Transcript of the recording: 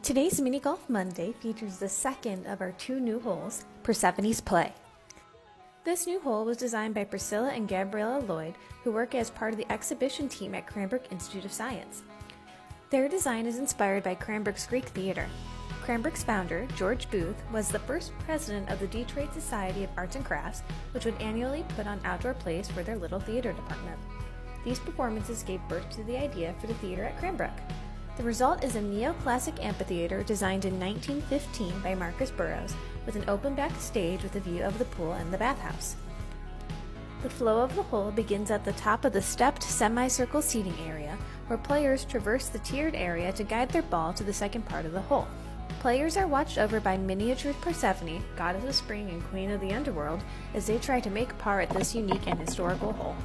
Today's Mini Golf Monday features the second of our two new holes, Persephone's Play. This new hole was designed by Priscilla and Gabriela Lloyd, who work as part of the exhibition team at Cranbrook Institute of Science. Their design is inspired by Cranbrook's Greek theater. Cranbrook's founder, George Booth, was the first president of the Detroit Society of Arts and Crafts, which would annually put on outdoor plays for their little theater department. These performances gave birth to the idea for the theater at Cranbrook. The result is a neoclassic amphitheater designed in 1915 by Marcus Burroughs, with an open-back stage with a view of the pool and the bathhouse. The flow of the hole begins at the top of the stepped semicircle seating area, where players traverse the tiered area to guide their ball to the second part of the hole. Players are watched over by miniature Persephone, goddess of spring and queen of the underworld, as they try to make par at this unique and historical hole.